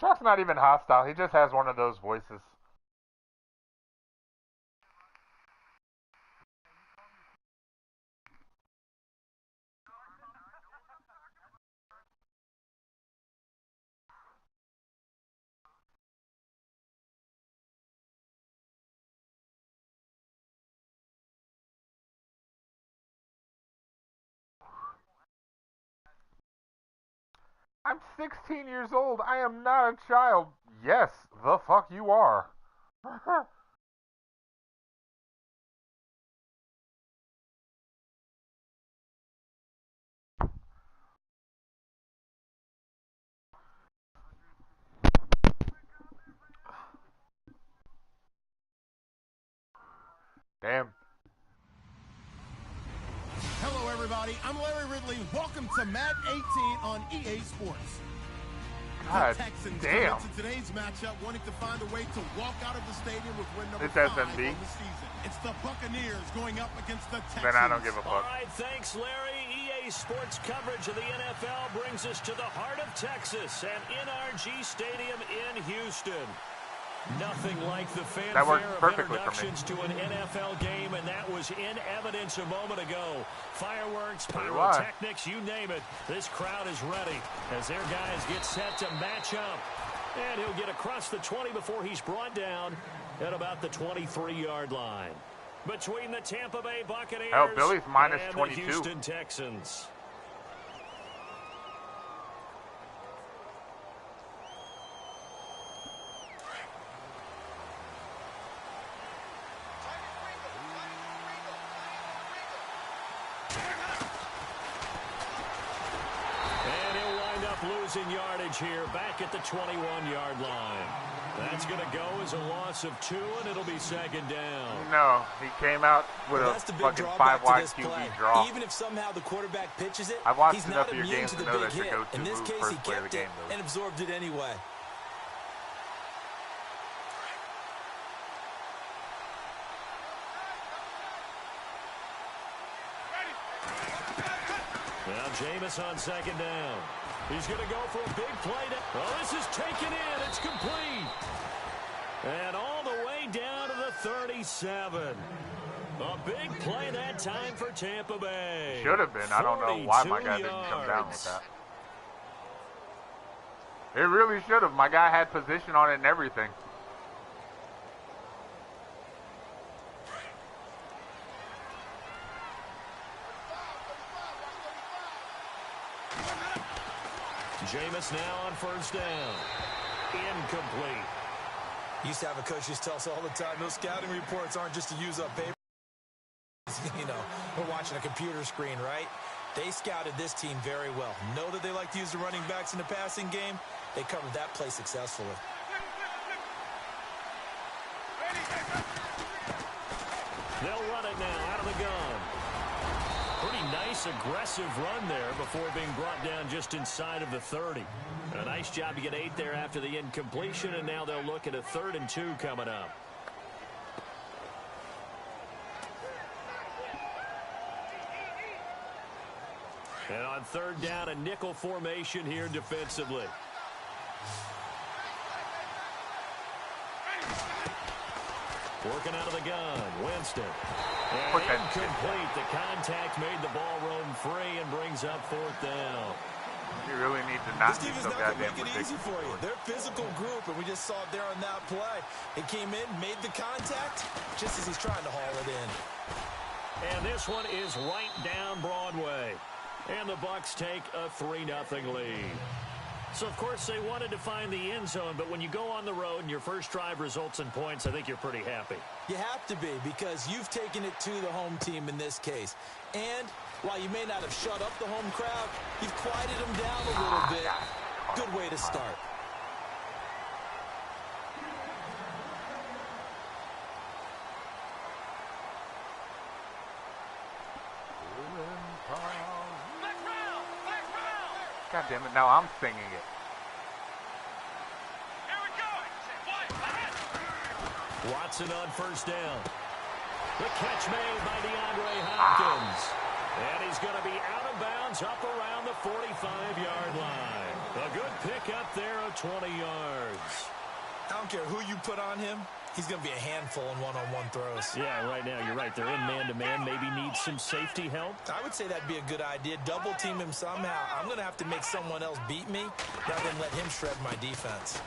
Chuck's not even hostile. He just has one of those voices. I'm 16 years old. I am not a child. Yes, the fuck you are. Damn. Hello, everybody. I'm Larry Ridley. Welcome to Madden 18 on EA Sports. God the Texans damn. come into today's matchup wanting to find a way to walk out of the stadium with win number It's 5 SNB. on the season. It's the Buccaneers going up against the Texans. Then I don't give a fuck. All right, thanks, Larry. EA Sports coverage of the NFL brings us to the heart of Texas and NRG Stadium in Houston. Nothing like the fanfare of introductions to an NFL game, and that was in evidence a moment ago. Fireworks, pyrotechnics, you name it. This crowd is ready as their guys get set to match up. And he'll get across the 20 before he's brought down at about the 23-yard line. Between the Tampa Bay Buccaneers Billy's minus and 22. the Houston Texans. Losing yardage here back at the 21-yard line. That's going to go as a loss of 2, and it'll be second down. No, he came out with a fucking 5-wide QB draw. Even if somehow the quarterback pitches it, I've watched he's enough not of your immune games to to the know big that's your hit. go-to In this move case, first he play of the kept game, it though. and absorbed it anyway. Now Jameis on second down. He's going to go for a big play. Oh, this is taken in. It's complete. And all the way down to the 37. A big play that time for Tampa Bay. Should have been. I don't know why my guy didn't come down with that. It really should have. My guy had position on it and everything. Jameis now on first down. Incomplete. Used to have a coach used to tell us all the time, those scouting reports aren't just to use up paper. You know, we're watching a computer screen, right? They scouted this team very well. Know that they like to use the running backs in the passing game. They covered that play successfully. They'll run it now out of the gun. Pretty nice, aggressive run there before being brought down just inside of the 30. A nice job to get 8 there after the incompletion, and now they'll look at a 3rd and 2 coming up. And on 3rd down, a nickel formation here defensively. Working out of the gun, Winston. And incomplete. The contact made the ball roam free and brings up 4th down. You really need to not be so goddamn ridiculous. This team is not going to make it easy for you. They're a physical group, and we just saw it there on that play. It came in, made the contact, just as he's trying to haul it in. And this one is right down Broadway. And the Bucs take a 3-0 lead. So, of course, they wanted to find the end zone, but when you go on the road and your first drive results in points, I think you're pretty happy. You have to be, because you've taken it to the home team in this case. And while you may not have shut up the home crowd, you've quieted them down a little bit. Good way to start. God damn it, now I'm singing it. Watson on first down. The catch made by DeAndre Hopkins. And he's going to be out of bounds up around the 45-yard line. A good pick up there of 20 yards. I don't care who you put on him. He's going to be a handful in one-on-one throws. Yeah, right now you're right. They're in man-to-man. Maybe needs some safety help. I would say that'd be a good idea. Double team him somehow. I'm going to have to make someone else beat me rather than let him shred my defense.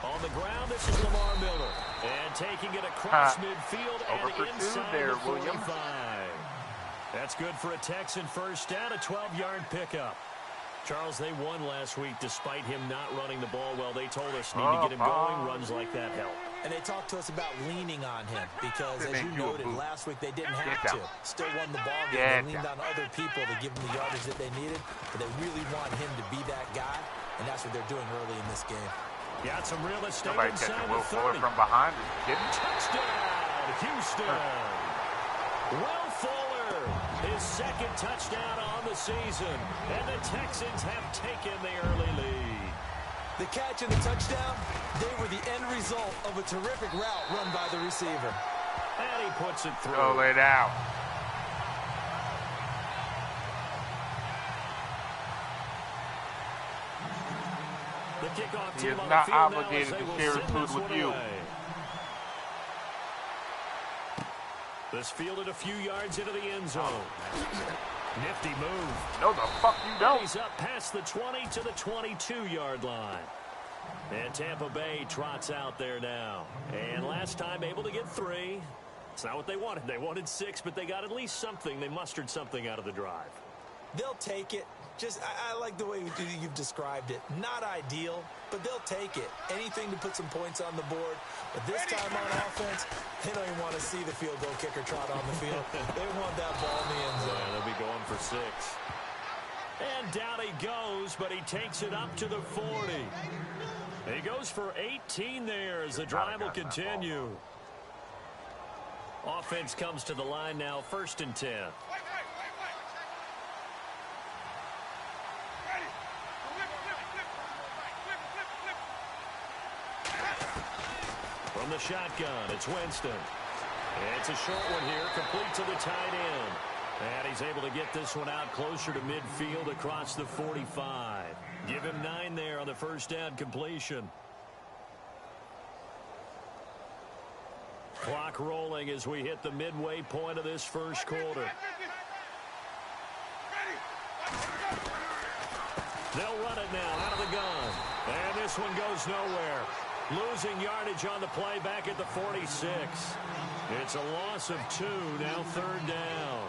On the ground, this is Lamar Miller. And taking it across midfield and inside the 45. That's good for a Texan first down, a 12-yard pickup. Charles, they won last week despite him not running the ball well. They told us need to get him going. Runs like that help. And they talked to us about leaning on him because, as you noted, last week they didn't have to. Still won the ball game. They leaned on other people to give them the yardage that they needed. But they really want him to be that guy, and that's what they're doing early in this game. Got some real estate Somebody inside catching Will the 30. Fuller from behind. Touchdown, Houston. Will Fuller, his second touchdown on the season. And the Texans have taken the early lead. The catch and the touchdown, they were the end result of a terrific route run by the receiver. And he puts it through. Roll it out. The kickoff He team is on not the field obligated now as to they share will his send food this with one you. away. This fielded a few yards into the end zone. Nifty move. No, the fuck you don't. He's up past the 20 to the 22-yard line. And Tampa Bay trots out there now. And last time able to get 3. It's not what they wanted. They wanted 6, but they got at least something. They mustered something out of the drive. They'll take it. Just, I like the way you've described it. Not ideal, but they'll take it. Anything to put some points on the board. But this time on offense, they don't even want to see the field goal kicker trot on the field. They want that ball in the end zone. Yeah, they'll be going for 6. And down he goes, but he takes it up to the 40. He goes for 18 there as the drive will continue. Offense comes to the line now, 1st and 10. From the shotgun, it's Winston. It's a short one here, complete to the tight end. And he's able to get this one out closer to midfield across the 45. Give him 9 there on the first down completion. Clock rolling as we hit the midway point of this first quarter. They'll run it now out of the gun. And this one goes nowhere. Losing yardage on the play back at the 46. It's a loss of 2, now 3rd down.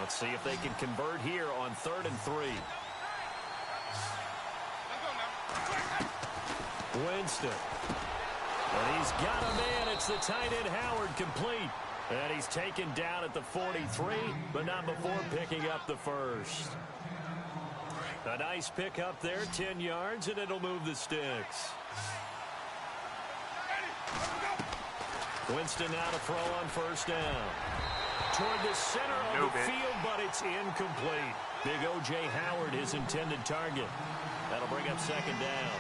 Let's see if they can convert here on 3rd and 3. Winston. And he's got a man. It's the tight end Howard, complete. And he's taken down at the 43, but not before picking up the first. A nice pick up there, 10 yards, and it'll move the sticks. Winston now to throw on first down. Toward the center of the field, but it's incomplete. Big O.J. Howard, his intended target. That'll bring up 2nd down.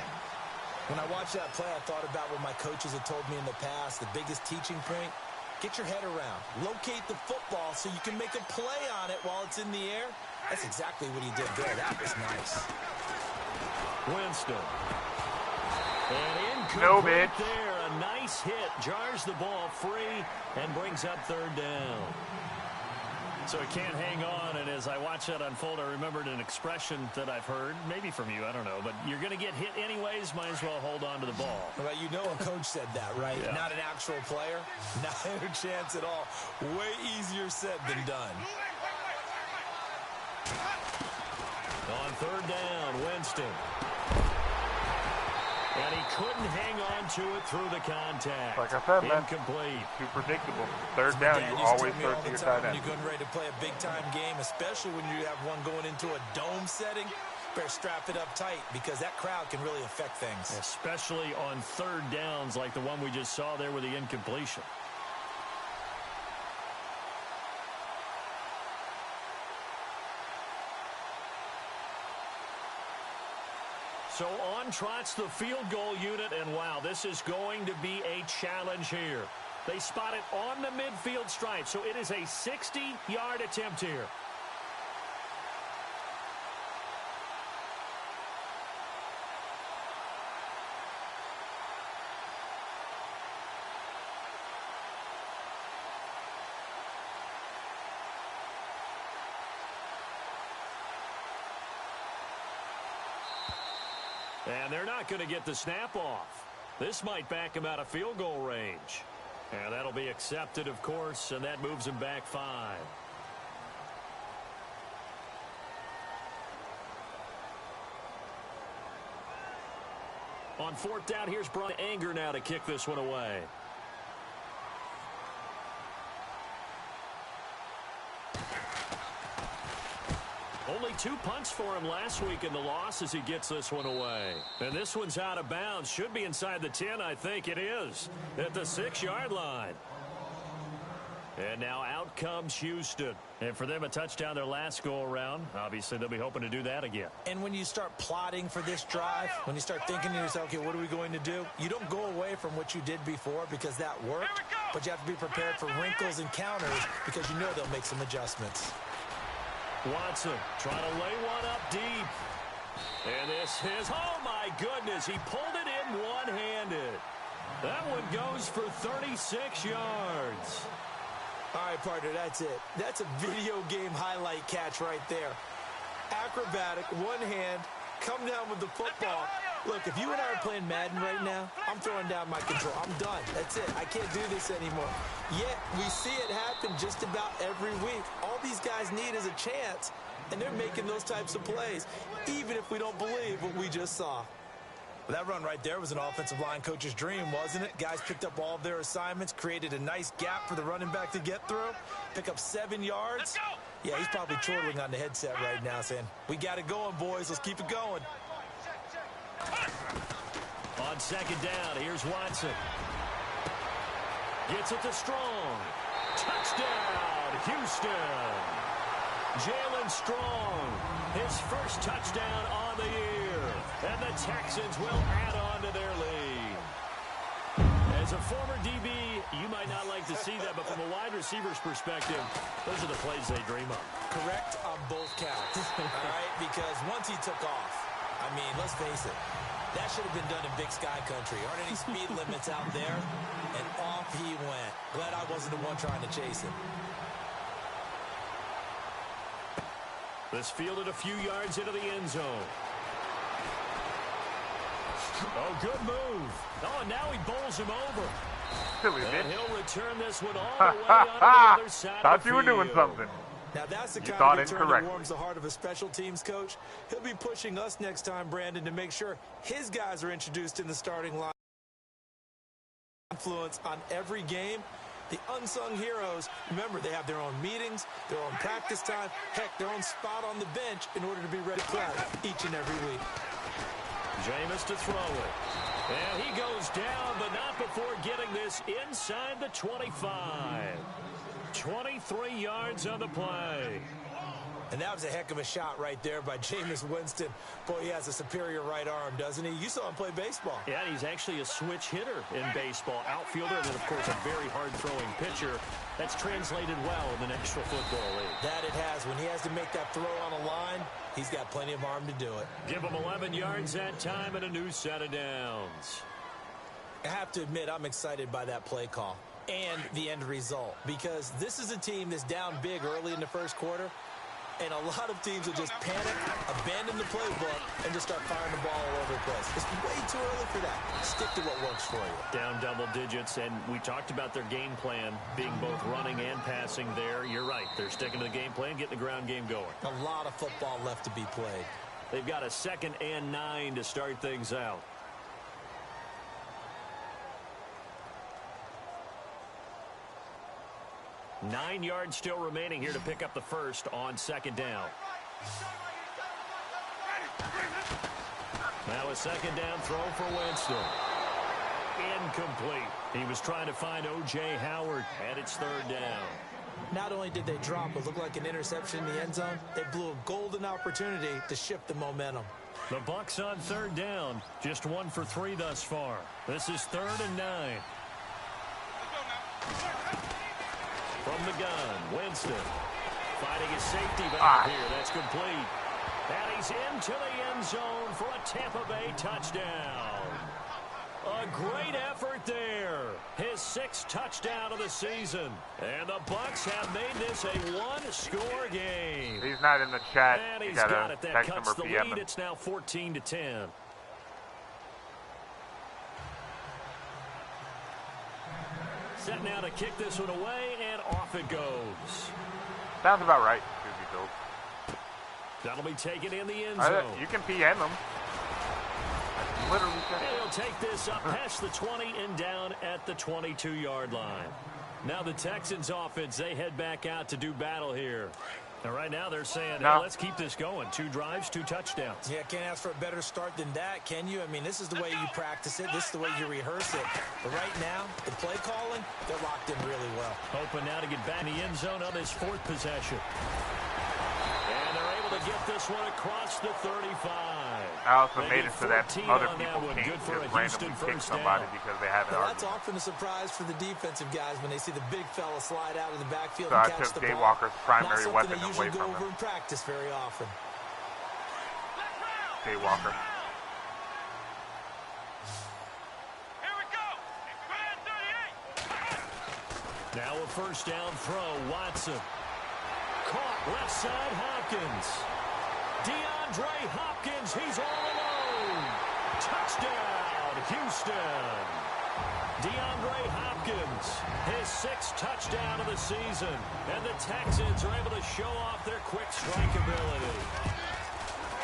When I watched that play, I thought about what my coaches had told me in the past. The biggest teaching point, get your head around. Locate the football so you can make a play on it while it's in the air. That's exactly what he did there. That was nice. Winston. And incomplete there. A nice hit. Jars the ball free and brings up 3rd down. So he can't hang on, and as I watch that unfold, I remembered an expression that I've heard, maybe from you, I don't know, but you're going to get hit anyways, might as well hold on to the ball. Well, you know a coach said that, right? Yeah. Not an actual player. Not a chance at all. Way easier said than done. On 3rd down, Winston. And he couldn't hang on to it through the contact. Like I said, man, incomplete. too predictable. 3rd down, you always throw to your tight end. You're getting ready to play a big-time game, especially when you have one going into a dome setting. Better strap it up tight because that crowd can really affect things. Especially on 3rd downs like the one we just saw there with the incompletion. So on trots the field goal unit, and wow, this is going to be a challenge here. They spot it on the midfield stripe, so it is a 60-yard attempt here. And they're not going to get the snap off. This might back him out of field goal range. And that'll be accepted, of course, and that moves him back 5. On 4th down, here's Brian Anger now to kick this one away. Only 2 punts for him last week in the loss as he gets this one away. And this one's out of bounds. Should be inside the 10, I think it is, at the 6-yard line. And now out comes Houston. And for them, a touchdown their last go-around. Obviously, they'll be hoping to do that again. And when you start plotting for this drive, when you start thinking to yourself, okay, what are we going to do? You don't go away from what you did before because that worked. But you have to be prepared for wrinkles and counters because you know they'll make some adjustments. Watson trying to lay one up deep. And this is, oh my goodness, he pulled it in one-handed. That one goes for 36 yards. All right, partner, that's it. That's a video game highlight catch right there. Acrobatic, one hand, come down with the football. Look, if you and I are playing Madden right now, I'm throwing down my control. I'm done. That's it. I can't do this anymore. Yet, we see it happen just about every week. All these guys need is a chance, and they're making those types of plays, even if we don't believe what we just saw. Well, that run right there was an offensive line coach's dream, wasn't it? Guys picked up all of their assignments, created a nice gap for the running back to get through, pick up 7 yards. Yeah, he's probably chortling on the headset right now saying, we got it going, boys. Let's keep it going. On 2nd down, here's Watson. Gets it to Strong. Touchdown, Houston. Jalen Strong, his first touchdown on the year. And the Texans will add on to their lead. As a former DB, you might not like to see that, but from a wide receiver's perspective, those are the plays they dream of. Correct on both counts, all right? Because once he took off, I mean, let's face it, that should have been done in Big Sky Country. Aren't any speed limits out there? And off he went. Glad I wasn't the one trying to chase him. This fielded a few yards into the end zone. Oh, good move. Oh, and now he bowls him over. Silly and bitch. He'll return this one all the way on the other side Thought of the you were doing field. something. Now, that's the You kind of thought return that incorrectly. warms the heart of a special teams coach. He'll be pushing us next time, Brandon, to make sure his guys are introduced in the starting line. Influence on every game. The unsung heroes, remember, they have their own meetings, their own practice time, heck, their own spot on the bench in order to be ready to play each and every week. Jameis to throw it. And he goes down, but not before getting this inside the 25. 23 yards on the play. And that was a heck of a shot right there by Jameis Winston. Boy, he has a superior right arm, doesn't he? You saw him play baseball. Yeah, he's actually a switch hitter in baseball. Outfielder, and then, of course, a very hard-throwing pitcher. That's translated well in the National Football League. That it has. When he has to make that throw on a line, he's got plenty of arm to do it. Give him 11 yards that time and a new set of downs. I have to admit, I'm excited by that play call and the end result, because this is a team that's down big early in the first quarter, and a lot of teams will just panic, abandon the playbook, and just start firing the ball all over the place. It's way too early for that. Stick to what works for you. Down double digits, and we talked about their game plan being both running and passing there. You're right. They're sticking to the game plan, getting the ground game going. A lot of football left to be played. They've got a 2nd and 9 to start things out. Nine yards still remaining here to pick up the first on 2nd down. Now a 2nd down throw for Winston. Incomplete. He was trying to find O.J. Howard, and it's 3rd down. Not only did they drop what looked like an interception in the end zone, they blew a golden opportunity to shift the momentum. The Bucs on 3rd down, just 1 for 3 thus far. This is 3rd and 9. From the gun, Winston fighting his safety back here. That's complete. And he's into the end zone for a Tampa Bay touchdown. A great effort there. His 6th touchdown of the season. And the Bucs have made this a one-score game. He's not in the chat. And You he's got gotta it. That text cuts him the or PM lead. him. It's now 14-10. now to kick this one away, and off it goes. Sounds about right, truth be told. That'll be taken in the end zone. You can PM them. Literally. And he'll take this up past the 20 and down at the 22-yard line. Now the Texans offense, they head back out to do battle here. And right now they're saying, hey, let's keep this going. 2 drives, 2 touchdowns. Yeah, can't ask for a better start than that, can you? I mean, this is the way you practice it. This is the way you rehearse it. But right now, the play calling, they're locked in really well. Hoping now to get back in the end zone on this 4th possession. And they're able to get this one across the 35. I also made it so that other people can't just randomly kick somebody because they haven't already. That's often a surprise for the defensive guys when they see the big fella slide out of the backfield so and I catch took the Jay ball. Walker's primary weapon Not away something they usually from go over him. in practice very often. Jay Walker. Here we go. Now a first down throw. Watson. Caught left side Hopkins. DeAndre Hopkins, he's all alone. Touchdown, Houston. DeAndre Hopkins, his 6th touchdown of the season. And the Texans are able to show off their quick strike ability.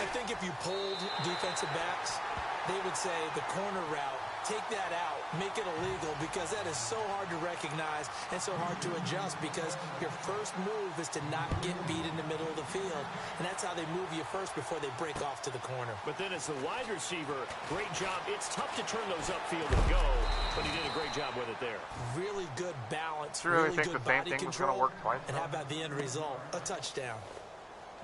I think if you polled defensive backs, they would say the corner route, take that out, make it illegal, because that is so hard to recognize and so hard to adjust, because your first move is to not get beat in the middle of the field. And that's how they move you first before they break off to the corner. But then as the wide receiver, great job. It's tough to turn those upfield and go, but he did a great job with it there. Really good balance, really really think good the same body thing was gonna control. work twice, and though? how about the end result? A touchdown.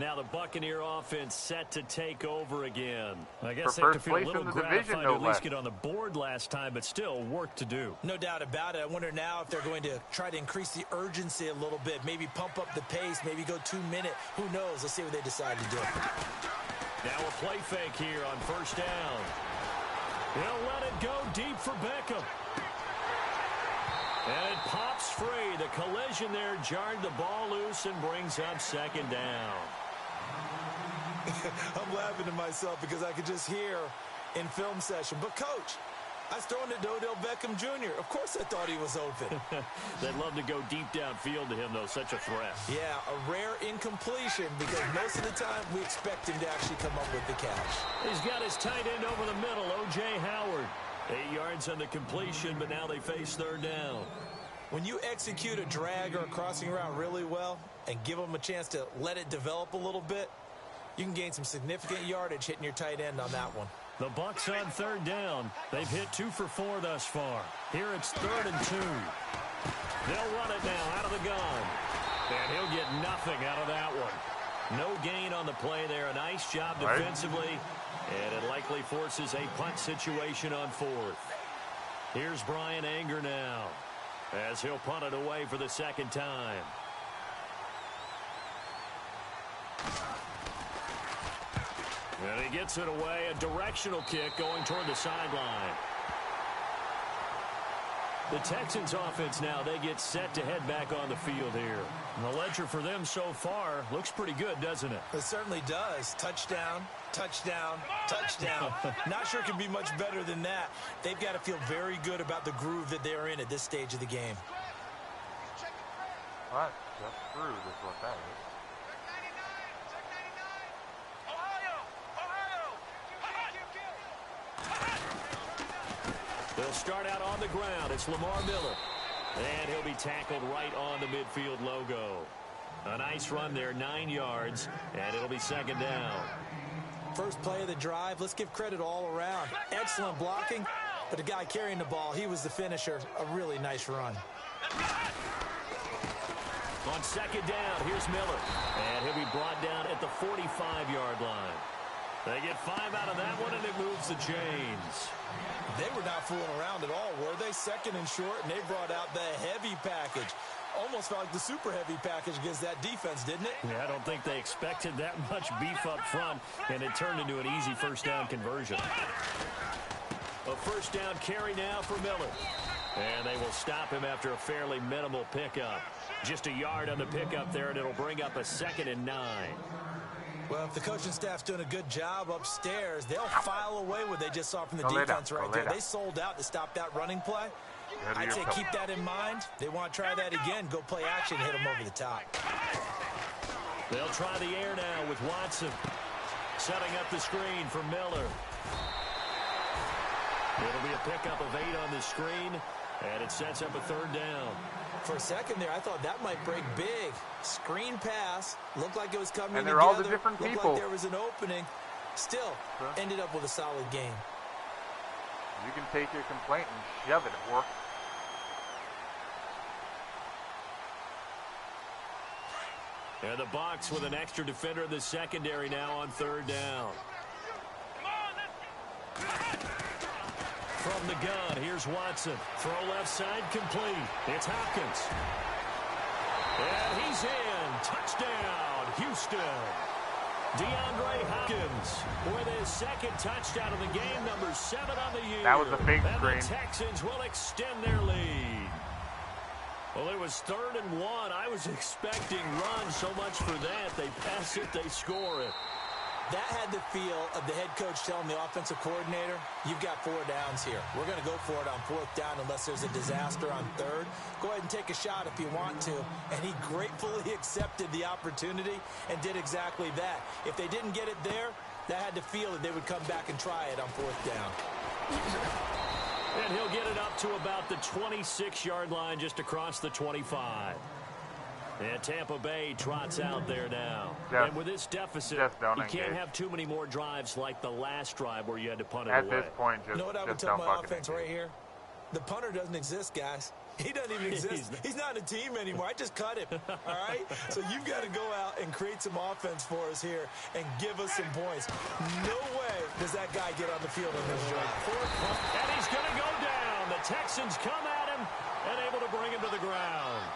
Now the Buccaneer offense set to take over again. I guess For they have to first feel a place little in the gratified division, to no at least less. get on the board last time, but still work to do. No doubt about it. I wonder now if they're going to try to increase the urgency a little bit, maybe pump up the pace, maybe go 2 minute. Who knows? Let's see what they decide to do. Now a play fake here on first down. He'll let it go deep for Beckham. And it pops free. The collision there jarred the ball loose and brings up 2nd down. I'm laughing to myself because I could just hear in film session, but coach, I was throwing it to Odell Beckham Jr. Of course I thought he was open. They'd love to go deep downfield to him, though. Such a threat. Yeah, a rare incompletion because most of the time we expect him to actually come up with the catch. He's got his tight end over the middle, O.J. Howard. 8 yards on the completion, but now they face 3rd down. When you execute a drag or a crossing route really well and give them a chance to let it develop a little bit, you can gain some significant yardage hitting your tight end on that one. The Bucs on 3rd down. They've hit 2 for 4 thus far. Here it's 3rd and 2. They'll run it now out of the gun. And he'll get nothing out of that one. No gain on the play there. A nice job defensively. And it likely forces a punt situation on 4th. Here's Brian Anger now, as he'll punt it away for the 2nd time. And he gets it away, a directional kick going toward the sideline. The Texans offense now, they get set to head back on the field here. And the ledger for them so far looks pretty good, doesn't it? It certainly does. Touchdown, touchdown, touchdown. Not sure it can be much better than that. They've got to feel very good about the groove that they're in at this stage of the game. What? Just screwed is what that is. They'll start out on the ground. It's Lamar Miller. And he'll be tackled right on the midfield logo. A nice run there, 9 yards, and it'll be 2nd down. First play of the drive, let's give credit all around. Excellent blocking, but the guy carrying the ball, he was the finisher. A really nice run. On 2nd down, here's Miller. And he'll be brought down at the 45-yard line. They get 5 out of that one, and it moves the chains. They were not fooling around at all, were they? 2nd and short, and they brought out the heavy package. Almost felt like the super heavy package against that defense, didn't it? Yeah, I don't think they expected that much beef up front, and it turned into an easy first down conversion. A first down carry now for Miller. And they will stop him after a fairly minimal pickup. Just a yard on the pickup there, and it'll bring up a 2nd and 9. Well, if the coaching staff's doing a good job upstairs, they'll file away what they just saw from the defense right there. They sold out to stop that running play. I'd say keep that in mind. They want to try that again. Go play action, hit them over the top. They'll try the air now with Watson. Setting up the screen for Miller. It'll be a pickup of 8 on the screen, and it sets up a 3rd down. For a second there, I thought that might break big. Screen pass. Looked like it was coming together. And they're all the different Looked people. like there was an opening. Still, ended up with a solid game. You can take your complaint and shove it at work. And the Bucs with an extra defender in the secondary now on 3rd down. From the gun, here's Watson. Throw left side, complete. It's Hopkins. And he's in. Touchdown, Houston. DeAndre Hopkins with his 2nd touchdown of the game, number 7 on the year. That was a big screen. And the Texans will extend their lead. Well, it was 3rd and 1. I was expecting runs, so much for that. They pass it, they score it. That had the feel of the head coach telling the offensive coordinator, you've got 4 downs here. We're going to go for it on 4th down unless there's a disaster on 3rd. Go ahead and take a shot if you want to. And he gratefully accepted the opportunity and did exactly that. If they didn't get it there, that had the feel that they would come back and try it on 4th down. And he'll get it up to about the 26-yard line, just across the 25. And Tampa Bay trots out there now. And with this deficit, you can't have too many more drives like the last drive where you had to punt it away. At this point, you know what I would tell my offense right here? The punter doesn't exist, guys. He doesn't even exist. He's not a team anymore. I just cut him, all right? So you've got to go out and create some offense for us here and give us some points. No way does that guy get on the field on this drive. And he's going to go down. The Texans come at him and able to bring him to the ground.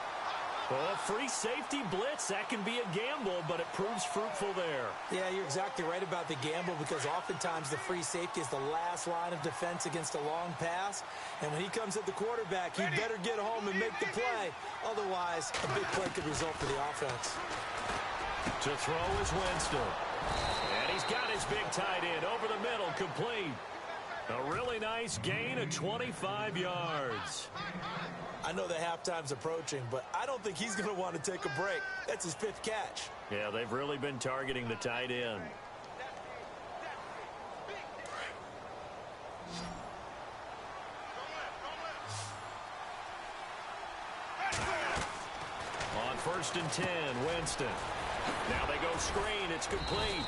Well, a free safety blitz, that can be a gamble, but it proves fruitful there. Yeah, you're exactly right about the gamble because oftentimes the free safety is the last line of defense against a long pass. And when he comes at the quarterback, he better get home and make the play. Otherwise, a big play could result for the offense. To throw is Winston. And he's got his big tight end over the middle, complete. A really nice gain of 25 yards. I know the halftime's approaching, but I don't think he's going to want to take a break. That's his 5th catch. Yeah, they've really been targeting the tight end. On 1st and 10, Winston. Now they go screen. It's complete.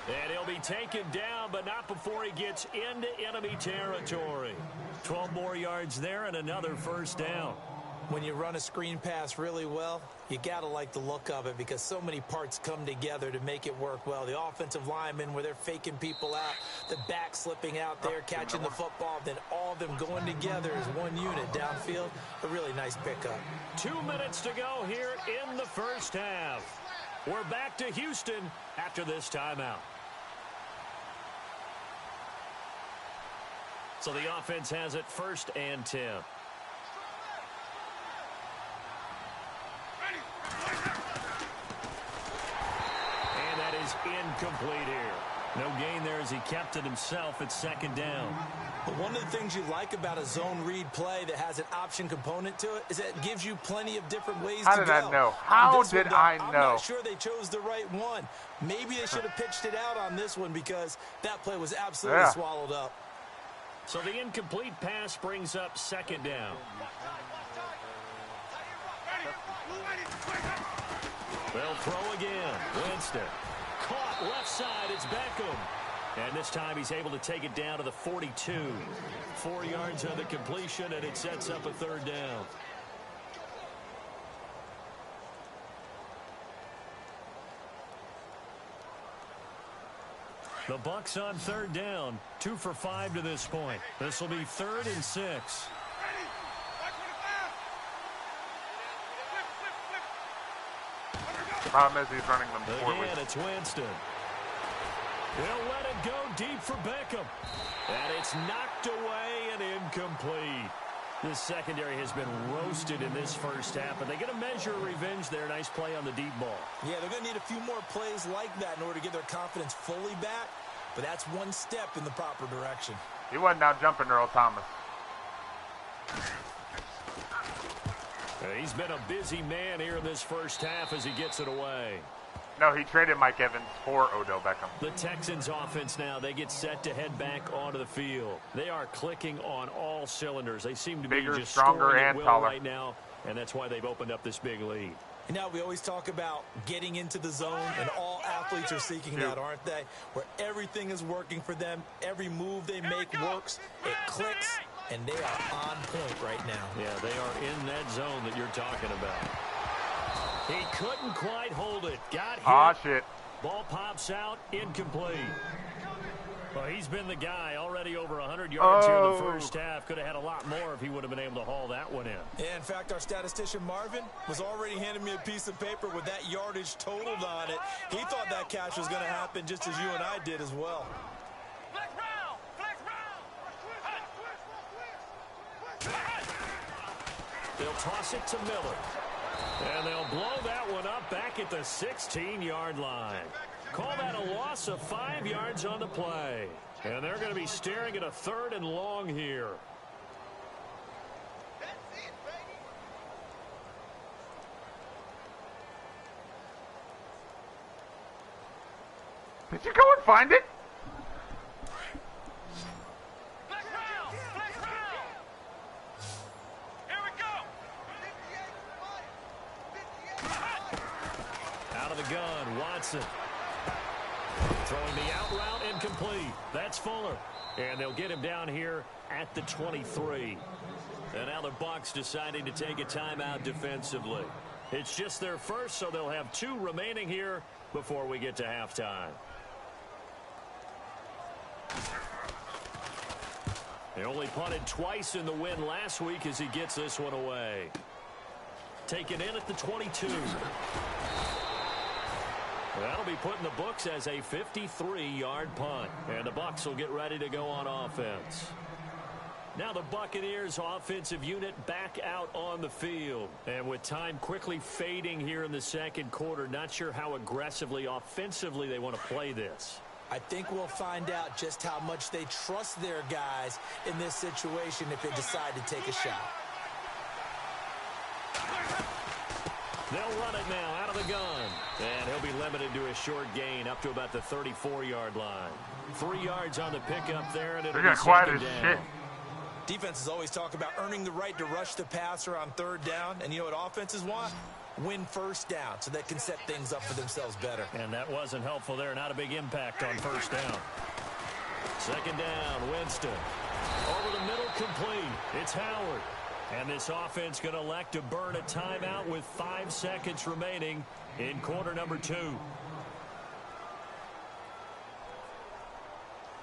And he'll be taken down, but not before he gets into enemy territory. 12 more yards there and another 1st down. When you run a screen pass really well, you got to like the look of it because so many parts come together to make it work well. The offensive linemen where they're faking people out, the back slipping out there, catching the football, then all of them going together as one unit downfield. A really nice pickup. 2 minutes to go here in the 1st half. We're back to Houston after this timeout. So the offense has it 1st and 10. And that is incomplete here. No gain there as he kept it himself at 2nd down. But one of the things you like about a zone read play that has an option component to it is that it gives you plenty of different ways to go. How did I know? How did I know? I'm not sure they chose the right one. Maybe they should have pitched it out on this one because that play was absolutely swallowed up. So the incomplete pass brings up 2nd down. They'll throw again. Winston. Caught left side. It's Beckham. And this time he's able to take it down to the 42. 4 yards on the completion, and it sets up a 3rd down. The Bucs on 3rd down. 2 for 5 to this point. This will be 3rd and 6. Problem is he's running them forward. Again, it's Winston. He'll let it go deep for Beckham. And it's knocked away and incomplete. This secondary has been roasted in this 1st half, but they get a measure of revenge there. Nice play on the deep ball. Yeah, they're going to need a few more plays like that in order to get their confidence fully back, but that's one step in the proper direction. He wasn't out jumping Earl Thomas. He's been a busy man here in this first half as he gets it away. No, he traded Mike Evans for Odell Beckham. The Texans offense now, they get set to head back onto the field. They are clicking on all cylinders. They seem to bigger, be just stronger, scoring at and will taller right now, and that's why they've opened up this big lead. And now we always talk about getting into the zone, and all athletes are seeking that, aren't they? Where everything is working for them, every move they make works, it clicks, and they are on point right now. Yeah, they are in that zone that you're talking about. He couldn't quite hold it. Got hit. Ah, shit. Ball pops out, incomplete. Well, he's been the guy already over 100 yards here in the first half. Could have had a lot more if he would have been able to haul that one in. Yeah, in fact, our statistician Marvin was already handing me a piece of paper with that yardage totaled on it. He thought that catch was going to happen just as you and I did as well. Flex round! Flex round! They'll toss it to Miller. And they'll blow that one up back at the 16-yard line. Call that a loss of 5 yards on the play. And they're going to be staring at a 3rd and long here. Did you go and find it? Flex round! Flex round! Here we go! Out of the gun, Watson. Throwing the out route, incomplete. That's Fuller. And they'll get him down here at the 23. And now the Bucs deciding to take a timeout defensively. It's just their first, so they'll have 2 remaining here before we get to halftime. They only punted twice in the win last week as he gets this one away. Taken in at the 22. That'll be put in the books as a 53-yard punt. And the Bucs will get ready to go on offense. Now the Buccaneers offensive unit back out on the field. And with time quickly fading here in the second quarter, not sure how aggressively, offensively they want to play this. I think we'll find out just how much they trust their guys in this situation if they decide to take a shot. They'll run it now out of the gun. And he'll be limited to a short gain up to about the 34-yard line. 3 yards on the pickup there, and it'll be second down. Shit. Defenses always talk about earning the right to rush the passer on 3rd down. And you know what offenses want? Win first down so they can set things up for themselves better. And that wasn't helpful there. Not a big impact on 1st down. 2nd down, Winston. Over the middle, complete. It's Howard. And this offense going to elect to burn a timeout with 5 seconds remaining in quarter number 2.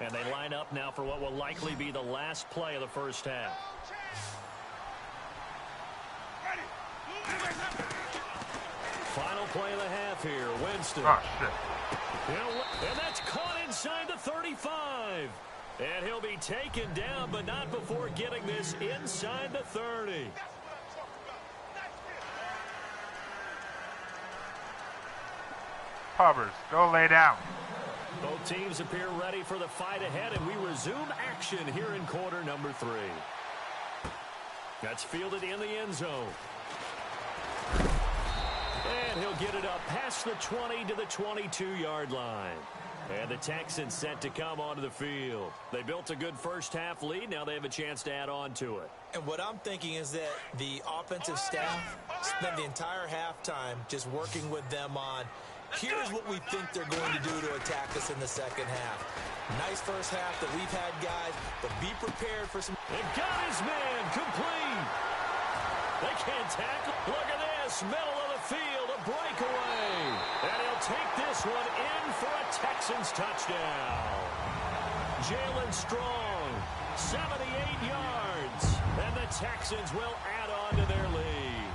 And they line up now for what will likely be the last play of the first half. Final play of the half here, Winston. Oh, shit. And that's caught inside the 35. And he'll be taken down, but not before getting this inside the 30. Hubbers, go lay down. Both teams appear ready for the fight ahead, and we resume action here in quarter number 3. That's fielded in the end zone. And he'll get it up past the 20 to the 22-yard line. And the Texans set to come onto the field. They built a good first half lead. Now they have a chance to add on to it. And what I'm thinking is that the offensive staff spent the entire halftime just working with them on, here's what we think they're going to do to attack us in the second half. Nice first half that we've had, guys, but be prepared for some... And got his man complete. They can't tackle. Look at this. Middle of the field, a breakaway. And he'll take this one in for a Texans touchdown. Jalen Strong, 78 yards. And the Texans will add on to their lead.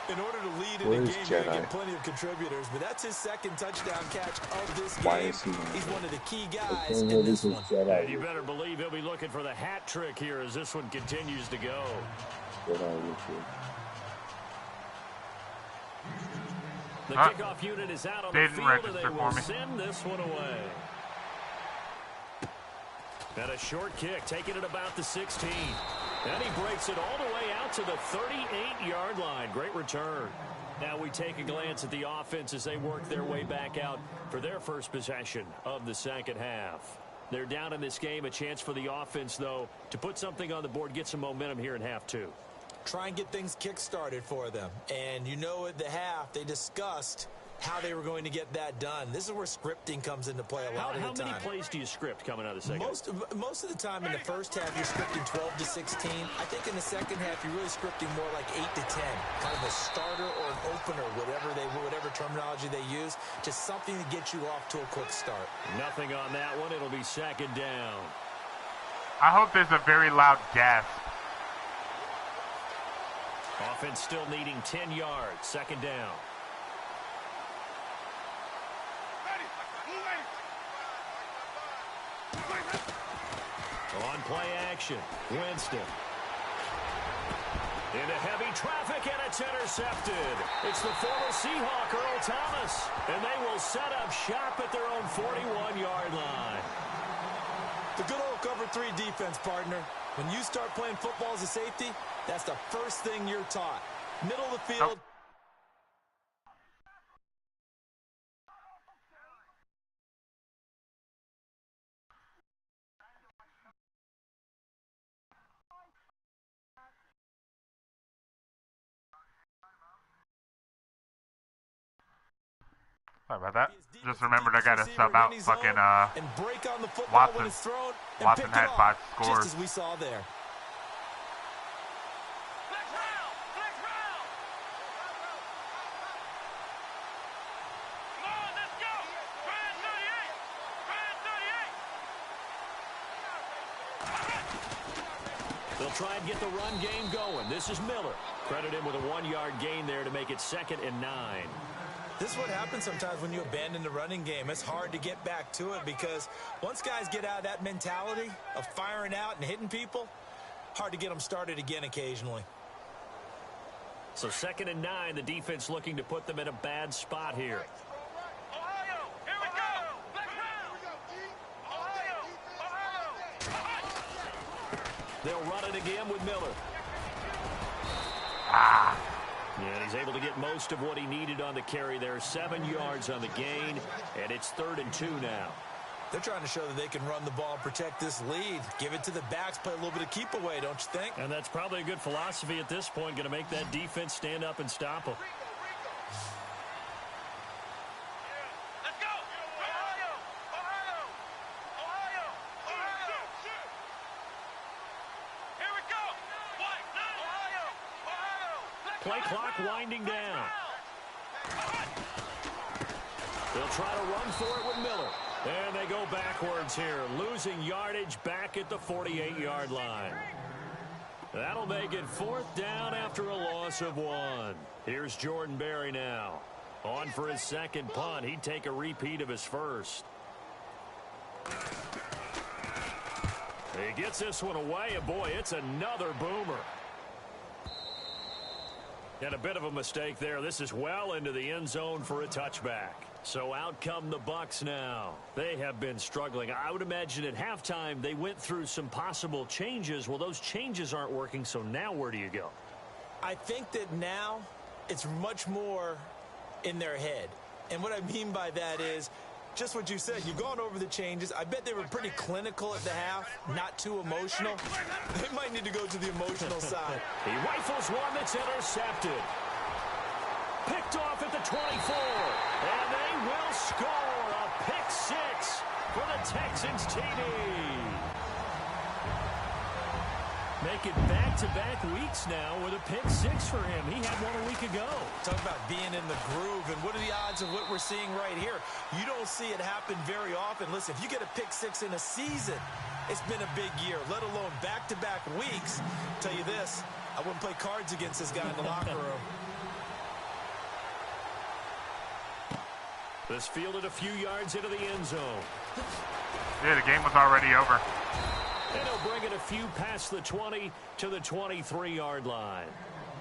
In order to lead in a game, you're going to get plenty of contributors, but that's his 2nd touchdown catch of this game. He's one of the key guys in this one. And you better believe he'll be looking for the hat trick here as this one continues to go. The kickoff unit is out on the field, and they will send this one away. And a short kick, taking it about the 16. And he breaks it all the way out to the 38-yard line. Great return. Now we take a glance at the offense as they work their way back out for their first possession of the second half. They're down in this game. A chance for the offense, though, to put something on the board, get some momentum here in half two. Try and get things kick-started for them. And you know at the half, they discussed how they were going to get that done. This is where scripting comes into play a lot of the time. How many plays do you script coming out of the second? Most of the time in the first half, you're scripting 12 to 16. I think in the second half, you're really scripting more like 8 to 10. Kind of a starter or an opener, whatever terminology they use. Just something to get you off to a quick start. Nothing on that one. It'll be second down. I hope there's a very loud gasp. Offense still needing 10 yards. Second down. On play action, Winston. Into heavy traffic, and it's intercepted. It's the former Seahawk, Earl Thomas. And they will set up shop at their own 41-yard line. The good old cover 3 defense, partner. When you start playing football as a safety, that's the first thing you're taught. Middle of the field. Sorry about that. Just remembered I got to sub out fucking and break on the football Watson. when it's thrown and Watson pick had it off, 5 scores. just as we saw there. Flex round! Flex round! Come on, let's go! Brand 38! Brand 38! They'll try and get the run game going. This is Miller. Credit him with a 1-yard gain there to make it 2nd and 9. This is what happens sometimes when you abandon the running game. It's hard to get back to it because once guys get out of that mentality of firing out and hitting people, hard to get them started again occasionally. So 2nd and 9, the defense looking to put them in a bad spot here. Ohio! Here we go! Flex round! Ohio! They'll run it again with Miller. And he's able to get most of what he needed on the carry there. 7 yards on the gain, and it's 3rd and 2 now. They're trying to show that they can run the ball and protect this lead. Give it to the backs, play a little bit of keep away, don't you think? And that's probably a good philosophy at this point, going to make that defense stand up and stop them. Let's go! Ohio! Ohio! Ohio! Ohio! Here we go! Ohio! Ohio! Play clock winding down. They'll try to run for it with Miller. And they go backwards here, losing yardage back at the 48-yard line. That'll make it 4th down after a loss of 1. Here's Jordan Berry now. On for his second punt. He'd take a repeat of his first. He gets this one away, and boy, it's another boomer. And a bit of a mistake there. This is well into the end zone for a touchback. So out come the Bucs now. They have been struggling. I would imagine at halftime they went through some possible changes. Well, those changes aren't working, so now where do you go? I think that now it's much more in their head. And what I mean by that is just what you said. You've gone over the changes. I bet they were pretty clinical at the half, not too emotional. They might need to go to the emotional side. He rifles one that's intercepted. Picked off at the 24. And they will score a pick 6 for the Texans TD. Make it back-to-back weeks now with a pick 6 for him. He had one a week ago. Talk about being in the groove, and what are the odds of what we're seeing right here? You don't see it happen very often. Listen, if you get a pick 6 in a season, it's been a big year, let alone back-to-back weeks. Tell you this, I wouldn't play cards against this guy in the locker room. This fielded a few yards into the end zone. Yeah, the game was already over. And he'll bring it a few past the 20 to the 23-yard line.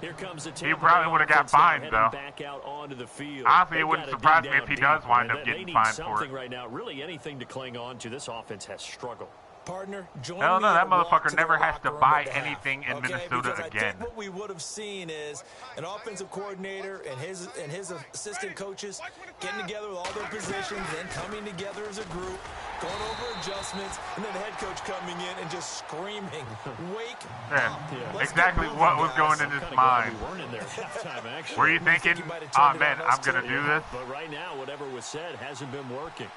Here comes the Tampa. He probably would have got fined, though. Back out onto the field. Honestly, it wouldn't surprise me if he does wind up getting fined for it. Right now, really anything to cling on to. This offense has struggled. Partner, join Hell me no, in that a walk motherfucker to never the has locker to room buy at the half, anything in okay? Minnesota Because again. I think what we would have seen is an offensive coordinator and his assistant coaches getting together with all their positions, then coming together as a group, going over adjustments, and then the head coach coming in and just screaming, "Wake up!" Exactly what was going in his mind. Were you thinking, oh man, I'm going to do this? But right now, whatever was said hasn't been working.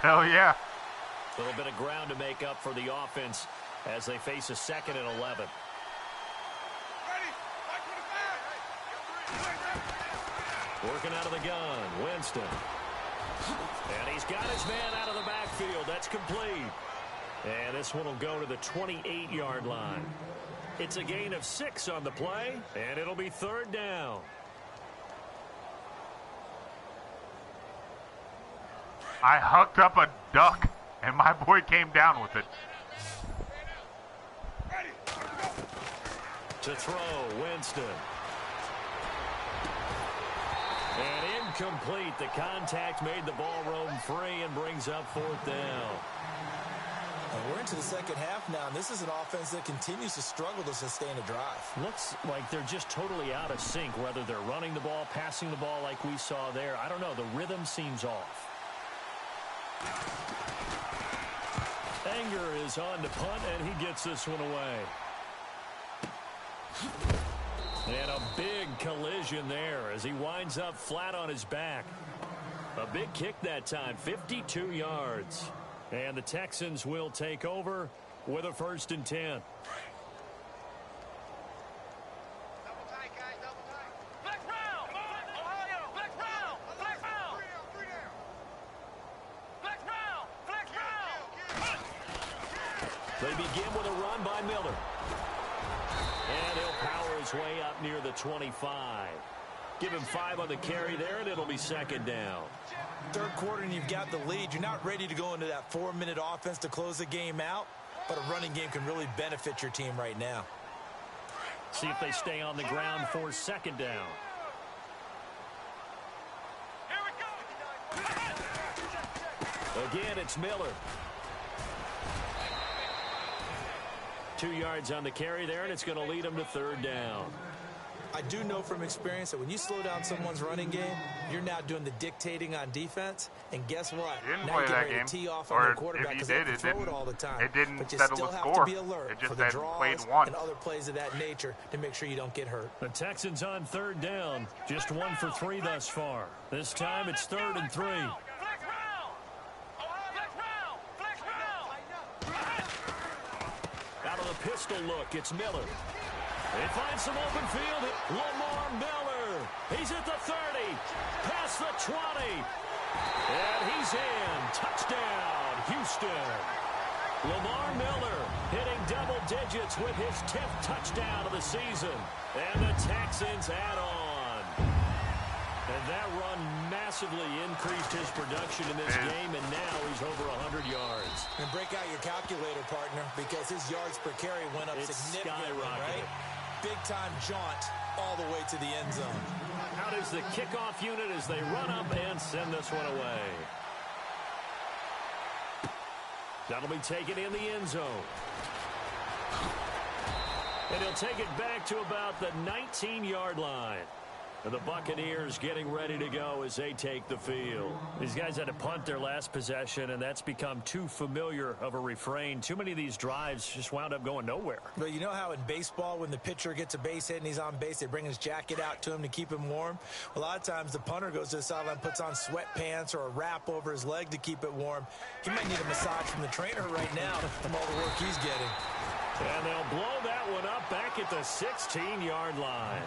Hell yeah. A little bit of ground to make up for the offense as they face a 2nd and 11. Working out of the gun, Winston. And he's got his man out of the backfield. That's complete. And this one will go to the 28-yard line. It's a gain of 6 on the play, and it'll be 3rd down. I hucked up a duck, and my boy came down with it. To throw, Winston. And incomplete. The contact made the ball roam free and brings up 4th down. We're into the second half now, and this is an offense that continues to struggle to sustain a drive. Looks like they're just totally out of sync, whether they're running the ball, passing the ball like we saw there. I don't know. The rhythm seems off. Anger is on to punt, and he gets this one away. And a big collision there as he winds up flat on his back. A big kick that time, 52 yards. And the Texans will take over with a 1st and 10. They begin with a run by Miller. And he'll power his way up near the 25. Give him 5 on the carry there, and it'll be 2nd down. 3rd quarter, and you've got the lead. You're not ready to go into that 4-minute offense to close the game out, but a running game can really benefit your team right now. See if they stay on the ground for 2nd down. Again, it's Miller. 2 yards on the carry there, and it's going to lead them to 3rd down. I do know from experience that when you slow down someone's running game, you're now doing the dictating on defense. And guess what? Now you're that ready game. to tee off on Or their quarterback because they have to throw it all the time. It didn't but you settle still the have score. to be alert It just for the said draws played once. and other plays of that nature to make sure you don't get hurt. The Texans on 3rd down. Just 1 for 3 thus far. This time it's 3rd and 3. Out of the pistol look, it's Miller. They find some open field. Lamar Miller. He's at the 30. Past the 20. And he's in. Touchdown, Houston. Lamar Miller hitting double digits with his 10th touchdown of the season. And the Texans add on. And that run massively increased his production in this game, and now he's over 100 yards. And break out your calculator, partner, because his yards per carry went up significantly, right? Big-time jaunt all the way to the end zone. How does the kickoff unit as they run up and send this one away? That'll be taken in the end zone. And he'll take it back to about the 19-yard line. And the Buccaneers getting ready to go as they take the field. These guys had to punt their last possession, and that's become too familiar of a refrain. Too many of these drives just wound up going nowhere. But you know how in baseball, when the pitcher gets a base hit and he's on base, they bring his jacket out to him to keep him warm? A lot of times the punter goes to the sideline, puts on sweatpants or a wrap over his leg to keep it warm. He might need a massage from the trainer right now from all the work he's getting. And they'll blow that one up back at the 16-yard line.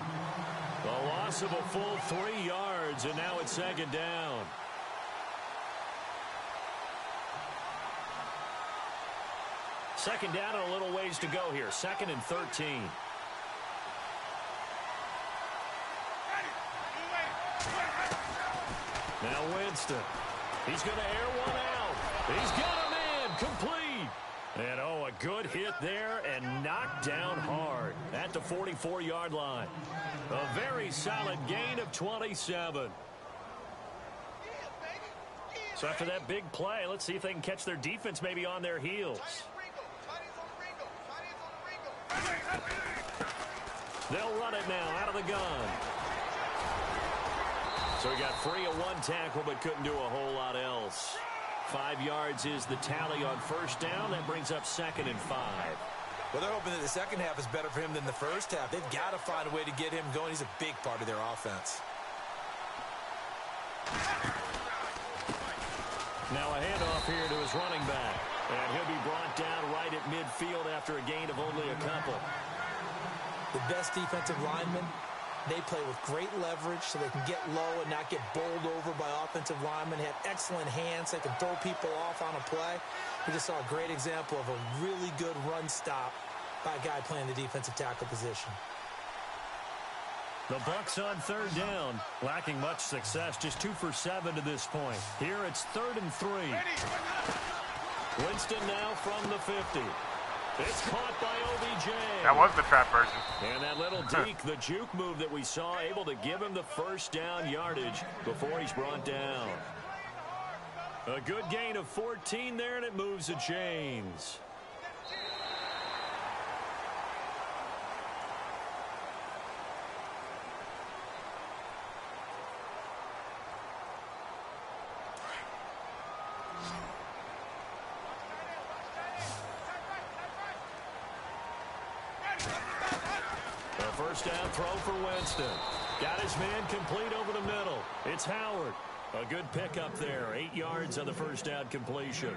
The loss of a full 3 yards, and now it's 2nd down. Second down and a little ways to go here. 2nd and 13. Now Winston. He's going to air one out. He's got a man complete. And, a good hit there and knocked down hard at the 44-yard line. A very solid gain of 27. So after that big play, let's see if they can catch their defense maybe on their heels. They'll run it now out of the gun. So he got free of one tackle but couldn't do a whole lot else. 5 yards is the tally on first down. That brings up 2nd and 5. Well, they're hoping that the second half is better for him than the first half. They've got to find a way to get him going. He's a big part of their offense. Now a handoff here to his running back. And he'll be brought down right at midfield after a gain of only a couple. The best defensive linemen, they play with great leverage so they can get low and not get bowled over by offensive linemen. They have excellent hands. They can throw people off on a play. We just saw a great example of a really good run stop by a guy playing the defensive tackle position. The Bucks on 3rd down, lacking much success, just 2 for 7 to this point. Here it's 3rd and 3. Winston now from the 50. It's caught by OBJ. That was the trap version. And that little deke, the juke move that we saw, able to give him the first down yardage before he's brought down. A good gain of 14 there, and it moves the chains. First down throw for Winston. Got his man complete over the middle. It's Howard. A good pickup there. 8 yards on the first down completion.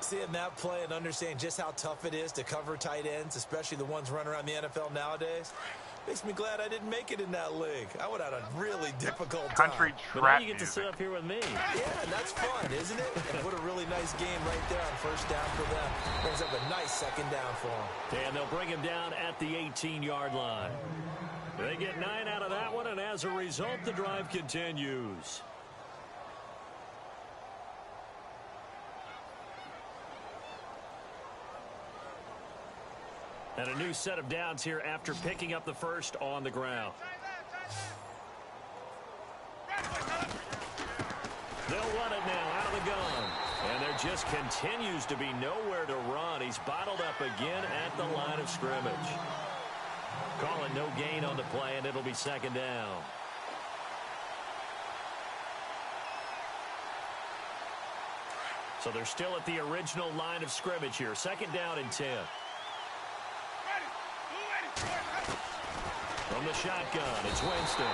Seeing that play and understanding just how tough it is to cover tight ends, especially the ones running around the NFL nowadays, makes me glad I didn't make it in that league. I would have had a really difficult time. Country but trap now you get to sit up here with me. Yeah, and that's fun, isn't it? And what a really nice game right there on first down for them. Brings up a nice second down for them. And they'll bring him down at the 18-yard line. They get 9 out of that one, and as a result, the drive continues. And a new set of downs here after picking up the first on the ground. They'll run it now out of the gun. And there just continues to be nowhere to run. He's bottled up again at the line of scrimmage. Calling no gain on the play, and it'll be second down. So they're still at the original line of scrimmage here. Second down and 10. From the shotgun, it's Winston.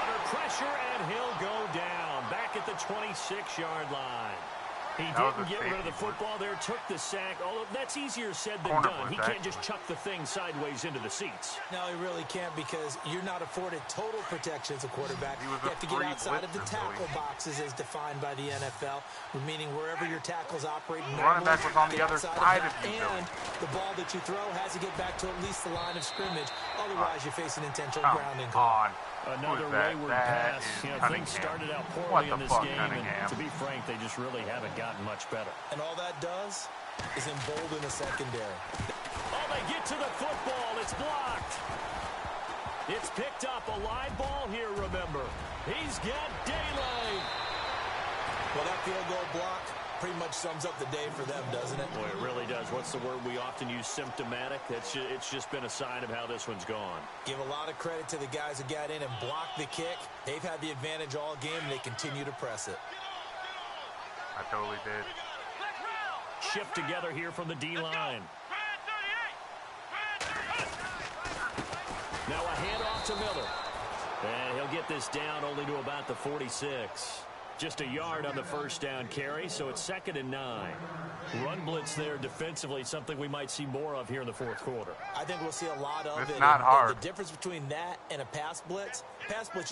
Under pressure, and he'll go down. Back at the 26-yard line. He didn't get rid of the football there, took the sack. Although that's easier said than done. He can't just chuck the thing sideways into the seats. No, he really can't, because you're not afforded total protection as a quarterback. You have to get outside of the tackle boxes as defined by the NFL, meaning wherever your tackles operate. Running back was on the other side of you. And the ball that you throw has to get back to at least the line of scrimmage. Otherwise, you're facing intentional grounding call. Another wayward pass. You know, things started out poorly in this game, and to be frank, they just really haven't gotten much better. And all that does is embolden the secondary. Oh, they get to the football. It's blocked. It's picked up. A live ball here, remember. He's got daylight. Well, that field goal block pretty much sums up the day for them, doesn't it? Boy, it really does. What's the word we often use? Symptomatic. It's just been a sign of how this one's gone. Give a lot of credit to the guys who got in and blocked the kick. They've had the advantage all game, and they continue to press it. I totally did. Shift together here from the D-line. Now a handoff to Miller. And he'll get this down only to about the 46. Just a yard on the first down carry, so it's 2nd and 9. Run blitz there defensively, something we might see more of here in the fourth quarter. I think we'll see a lot of it. It's not hard. The difference between that and a pass blitz,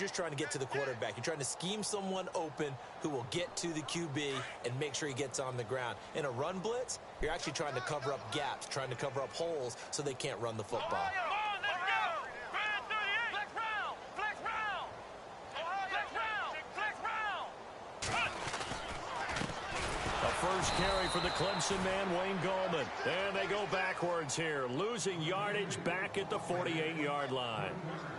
you're trying to get to the quarterback. You're trying to scheme someone open who will get to the QB and make sure he gets on the ground. In a run blitz, you're actually trying to cover up gaps, trying to cover up holes so they can't run the football. First carry for the Clemson man, Wayne Gallman. And they go backwards here, losing yardage back at the 48-yard line.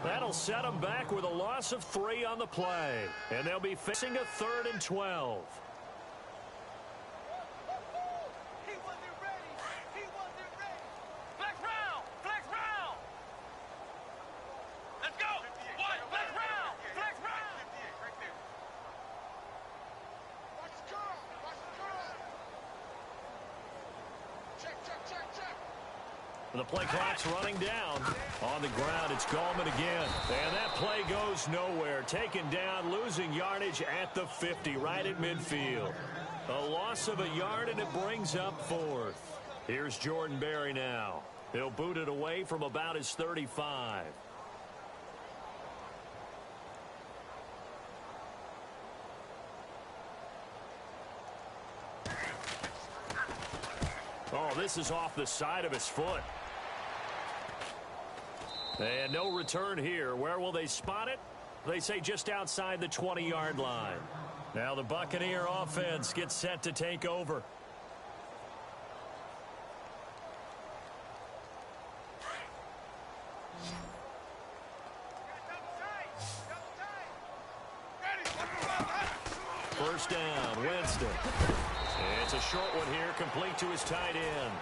That'll set them back with a loss of 3 on the play. And they'll be facing a 3rd and 12. The play clock's running down. On the ground, it's Gallman again. And that play goes nowhere. Taken down, losing yardage at the 50, right at midfield. A loss of a yard, and it brings up 4th. Here's Jordan Berry now. He'll boot it away from about his 35. Oh, this is off the side of his foot. And no return here. Where will they spot it? They say just outside the 20-yard line. Now the Buccaneer offense gets set to take over. First down, Winston. It's a short one here, complete to his tight end.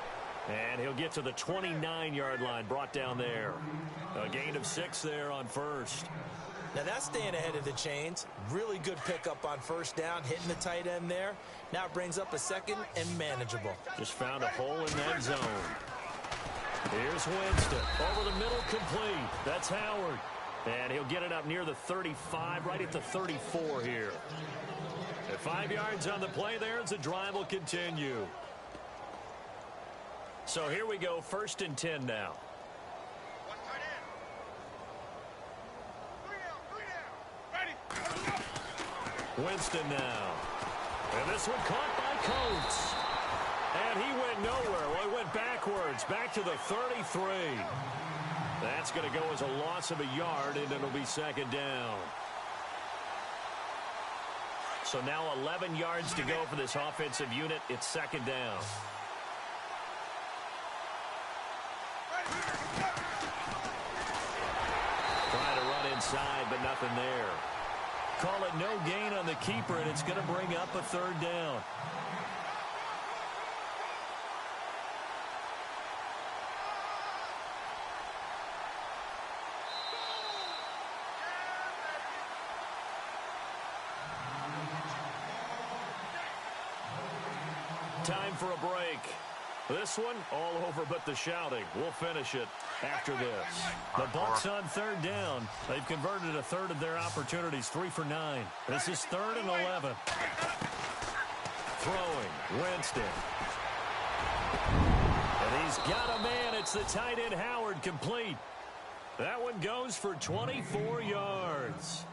And he'll get to the 29-yard line, brought down there. A gain of 6 there on first. Now that's staying ahead of the chains. Really good pickup on first down, hitting the tight end there. Now it brings up a second and manageable. Just found a hole in that zone. Here's Winston. Over the middle, complete. That's Howard. And he'll get it up near the 35, right at the 34 here. At 5 yards on the play there, as the drive will continue. So here we go, 1st and 10 now. Winston now. And this one caught by Coates. And he went nowhere. Well, he went backwards, back to the 33. That's going to go as a loss of a yard, and it'll be 2nd down. So now 11 yards to go for this offensive unit. It's 2nd down. Trying to run inside, but nothing there. Call it no gain on the keeper, and it's going to bring up a 3rd down. Time for a break. This one, all over but the shouting. We'll finish it after this. The Bucs on 3rd down. They've converted a 1/3 of their opportunities, 3 for 9. This is 3rd and 11. Throwing, Winston. And he's got a man. It's the tight end, Howard, complete. That one goes for 24 yards.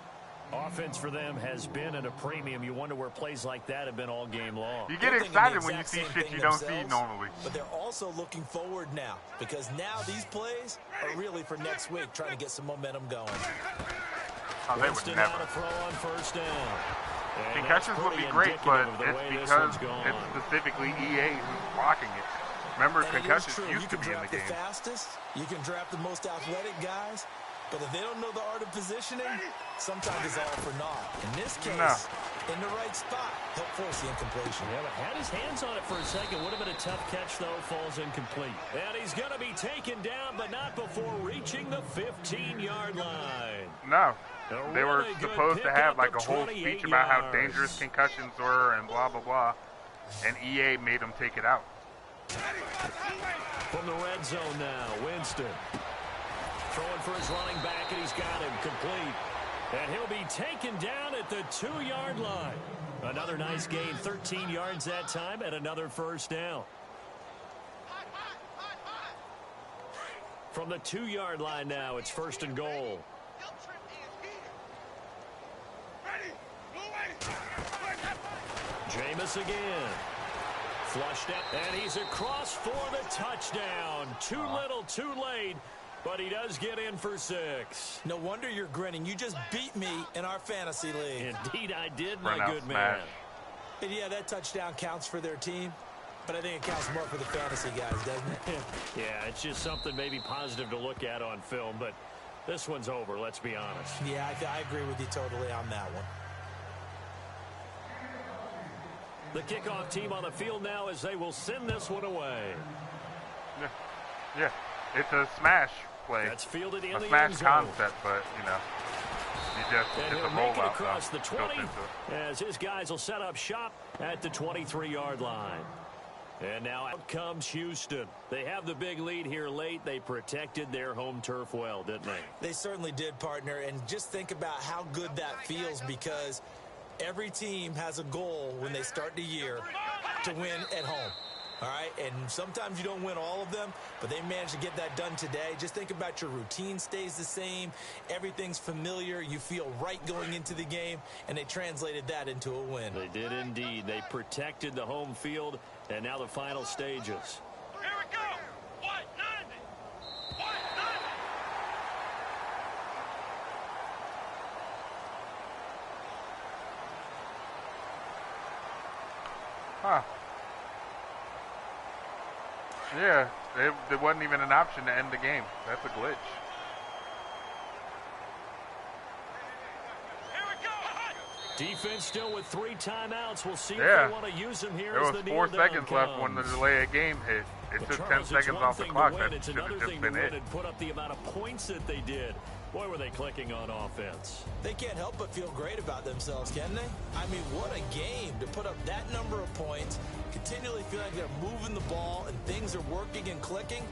Offense for them has been at a premium. You wonder where plays like that have been all game long. You get excited when you see shit you don't see normally. But they're also looking forward now, because now these plays are really for next week, trying to get some momentum going. Oh, they would never. To throw on 1st down. And concussions would be great, but it's because it's specifically EA who's blocking it. Remember, concussions used to be in the game. You can draft the fastest, you can draft the most athletic guys, but if they don't know the art of positioning, sometimes it's all for naught. In this case, in the right spot, he'll force the incompletion. Yeah, but had his hands on it for a second. Would have been a tough catch, though. Falls incomplete. And he's going to be taken down, but not before reaching the 15-yard line. No. They were supposed to have like a whole speech about how dangerous concussions were and blah, blah, blah. And EA made them take it out. From the red zone now, Winston. Throwing for his running back, and he's got him complete. And he'll be taken down at the 2-yard line. Another nice gain, 13 yards that time, and another 1st down. From the 2-yard line now, it's 1st and goal. Jameis again. Flushed out, and he's across for the touchdown. Too little, too late. But he does get in for 6. No wonder you're grinning. You just beat me in our fantasy league. Indeed I did, my good man. And yeah, that touchdown counts for their team, but I think it counts more for the fantasy guys, doesn't it? Yeah, it's just something maybe positive to look at on film, but this one's over, let's be honest. Yeah, I agree with you totally on that one. The kickoff team on the field now as they will send this one away. Yeah. It's a smash play. That's fielded in a the smash end zone. concept, but, you know, it's a rollout across the 20 as his guys will set up shop at the 23-yard line. And now out comes Houston. They have the big lead here late. They protected their home turf well, didn't they? They certainly did, partner. And just think about how good that feels, because every team has a goal when they start the year to win at home. All right, and sometimes you don't win all of them, but they managed to get that done today. Just think about your routine stays the same. Everything's familiar. You feel right going into the game, and they translated that into a win. They did indeed. They protected the home field, and now the final stages. Here we go. 190. 190. Huh. Yeah, there wasn't even an option to end the game. That's a glitch. Here we go. Defense still with 3 timeouts. We'll see if Yeah. they want to use them here There as was the 4 kneel down seconds left when the comes. delay of game hit. It took 10 Charles, it's seconds one off the thing to clock. win. That It's should have another just thing been to win it. and put up the amount of points that they did. Boy, were they clicking on offense. They can't help but feel great about themselves, can they? I mean, what a game to put up that number of points, continually feel like they're moving the ball and things are working and clicking.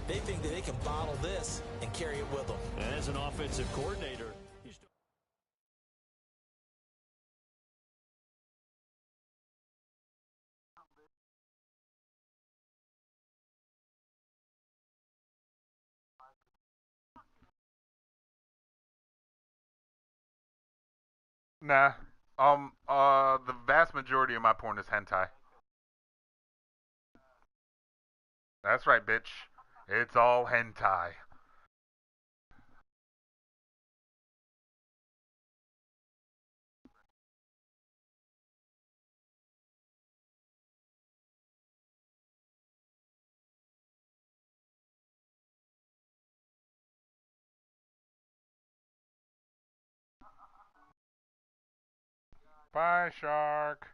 They think that they can bottle this and carry it with them. And as an offensive coordinator, Nah. The vast majority of my porn is hentai. That's right, bitch. It's all hentai. Bye, shark.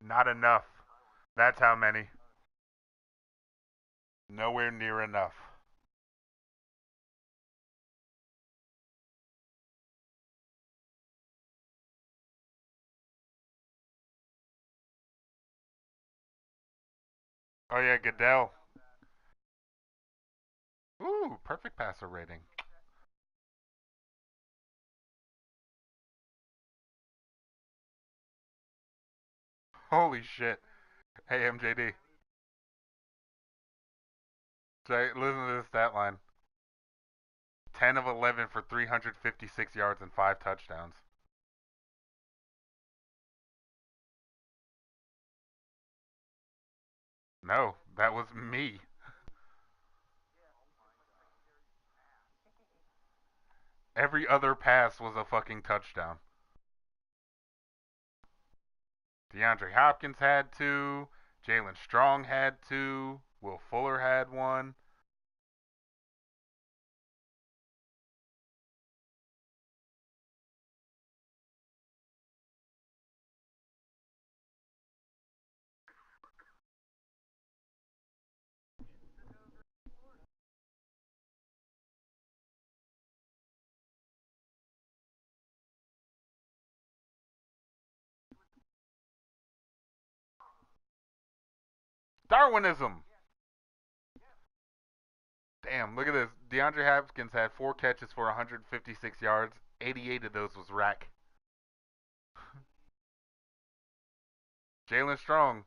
Not enough. That's how many. Nowhere near enough. Oh yeah, Goodell. Ooh, perfect passer rating. Holy shit. Hey MJD. So listen to this stat line. 10 of 11 for 356 yards and 5 touchdowns. No, that was me. Every other pass was a fucking touchdown. DeAndre Hopkins had 2. Jalen Strong had 2. Will Fuller had 1. Darwinism. Damn, look at this. DeAndre Hopkins had 4 catches for 156 yards. 88 of those was rack. Jalen Strong,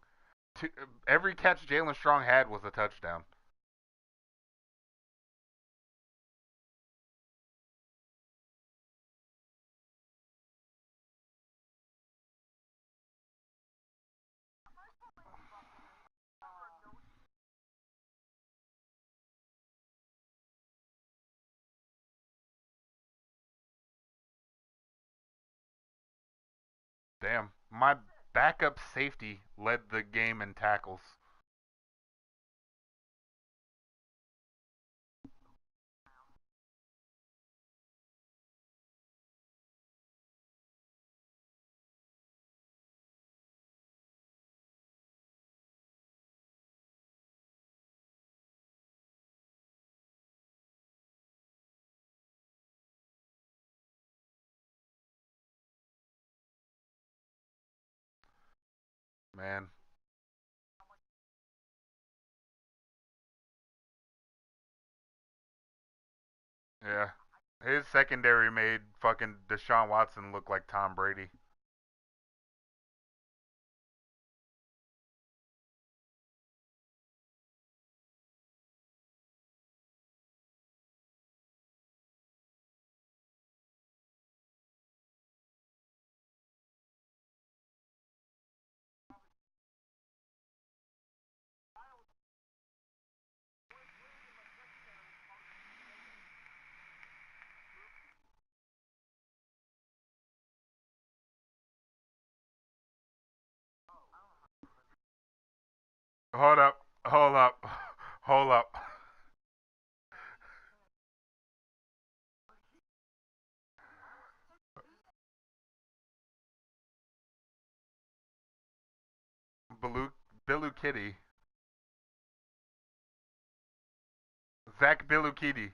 every catch Jalen Strong had was a touchdown. Damn, my backup safety led the game in tackles. Man, yeah. His secondary made fucking Deshaun Watson look like Tom Brady. Hold up, hold up, hold up. Baloo, Billu Kitty. Zach Billu Kitty.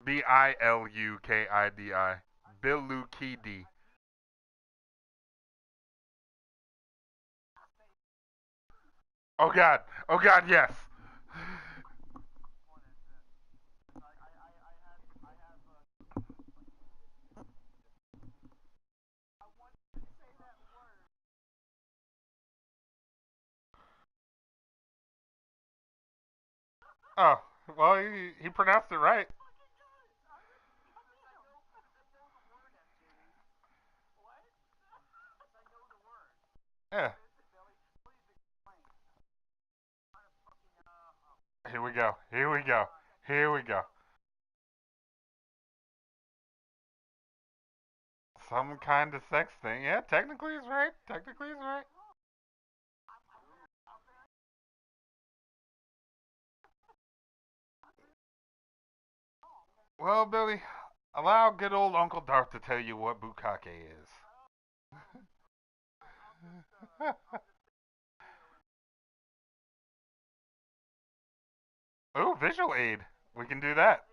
Billukidi. Billu Kitty. Oh god. Oh god, yes. Oh, well, he pronounced it right. Yeah. Here we go. Here we go. Here we go. Some kind of sex thing. Yeah, technically he's right. Technically he's right. Well, Billy, Allow good old Uncle Darth to tell you what Bukake is. Oh, visual aid. We can do that.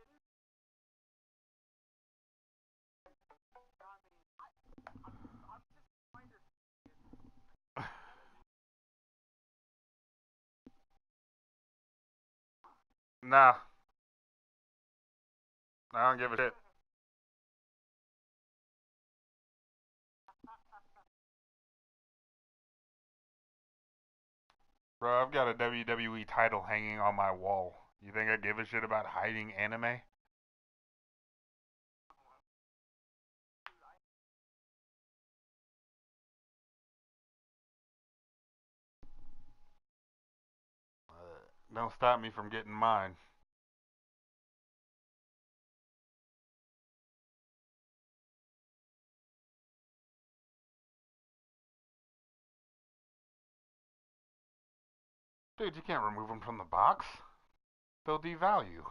Nah. I don't give a shit. Bro, I've got a WWE title hanging on my wall. You think I give a shit about hiding anime? Don't stop me from getting mine. Dude, you can't remove them from the box. They'll devalue.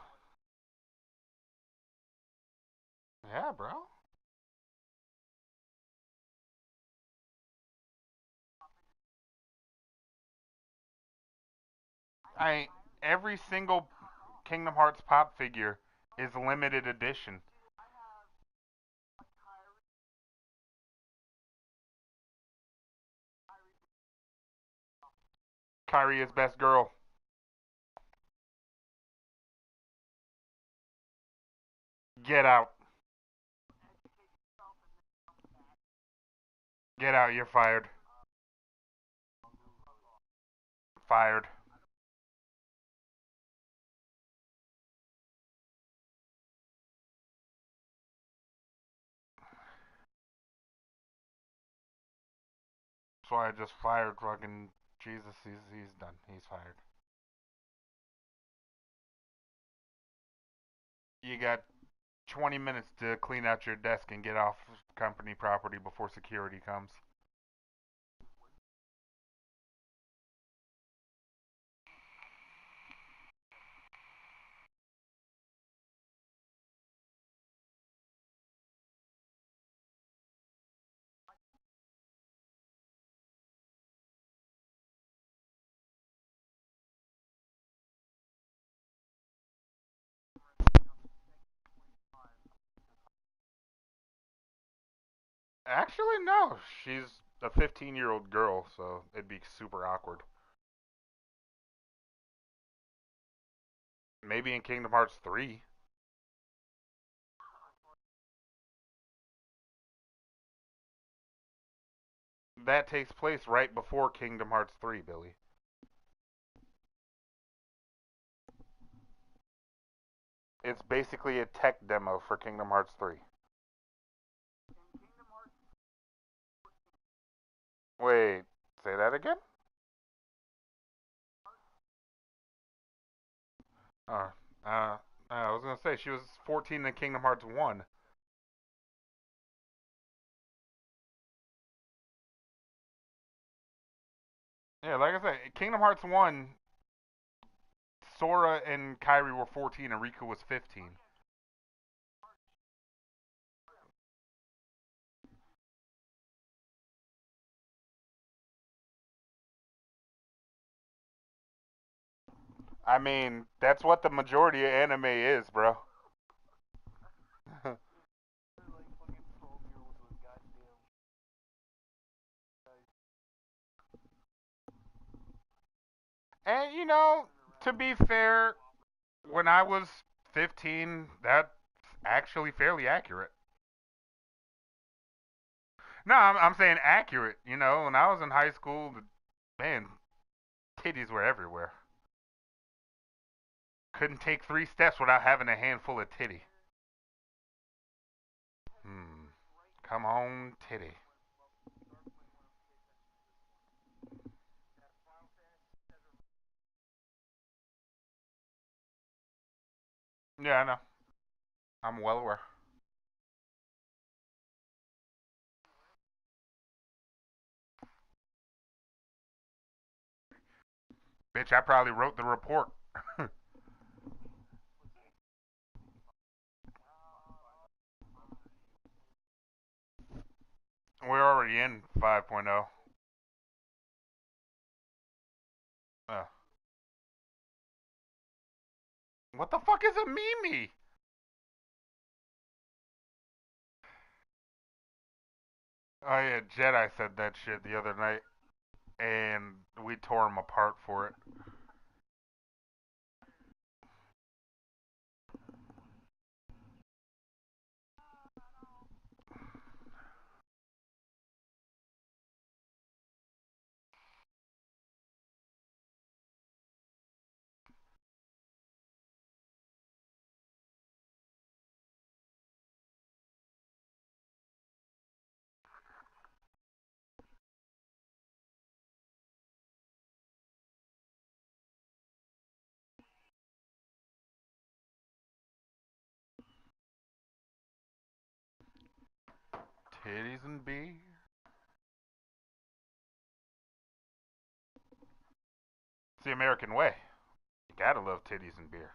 Yeah, bro. Every single Kingdom Hearts pop figure is limited edition. Kyrie is best girl. Get out. Get out, you're fired. Fired. That's why I just fired fucking Jesus. He's done. He's fired. You got 20 minutes to clean out your desk and get off company property before security comes. Actually, no. She's a 15-year-old girl, so it'd be super awkward. Maybe in Kingdom Hearts 3. That takes place right before Kingdom Hearts 3, Billy. It's basically a tech demo for Kingdom Hearts 3. Wait, say that again? Oh, I was gonna say she was 14 in Kingdom Hearts 1. Yeah, like I said, Kingdom Hearts 1, Sora and Kairi were 14 and Riku was 15. I mean, that's what the majority of anime is, bro. And you know, to be fair, when I was 15, that's actually fairly accurate. No, I'm saying accurate. You know, when I was in high school, man, titties were everywhere. Couldn't take 3 steps without having a handful of titty. Hmm. Come on, titty. Yeah, I know. I'm well aware. Bitch, I probably wrote the report. already in 5.0. What the fuck is a Mimi? Oh yeah, Jedi said that shit the other night, and we tore him apart for it. Titties and beer. It's the American way. You gotta love titties and beer.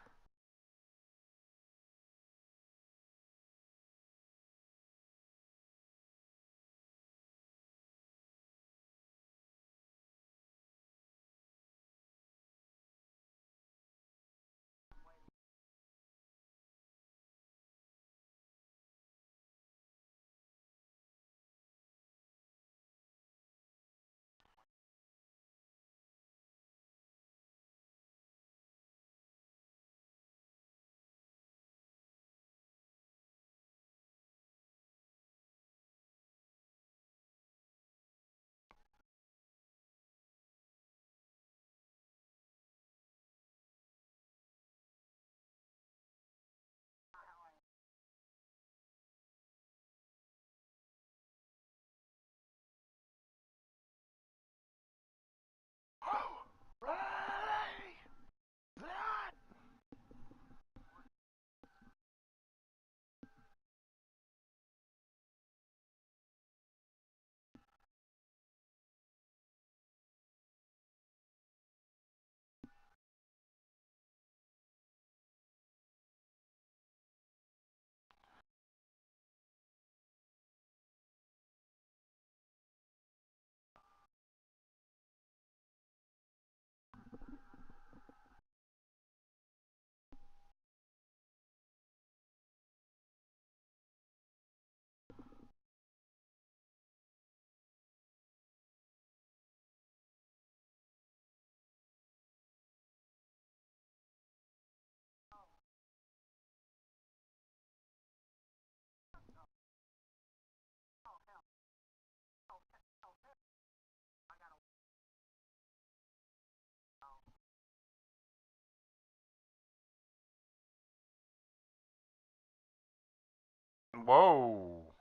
Whoa.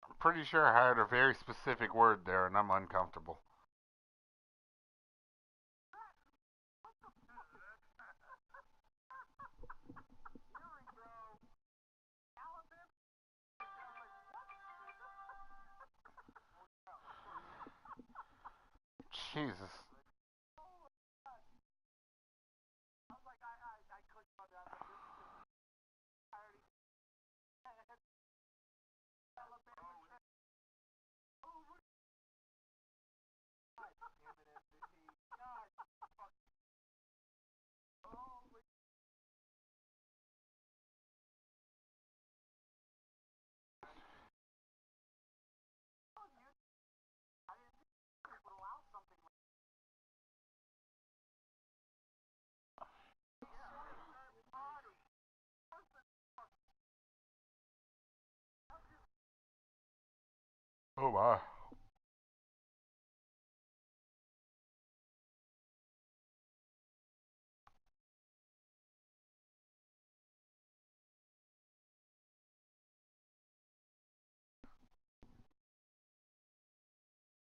I'm pretty sure I had a very specific word there, and I'm uncomfortable. Jesus. Oh my.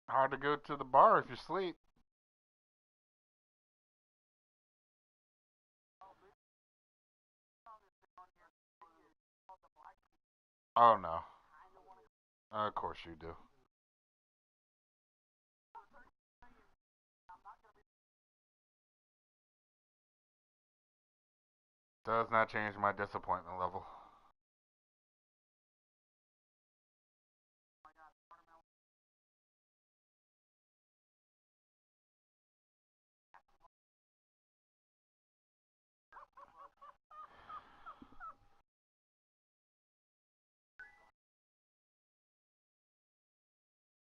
Hard to go to the bar if you sleep. Oh no. Of course you do. Does not change my disappointment level.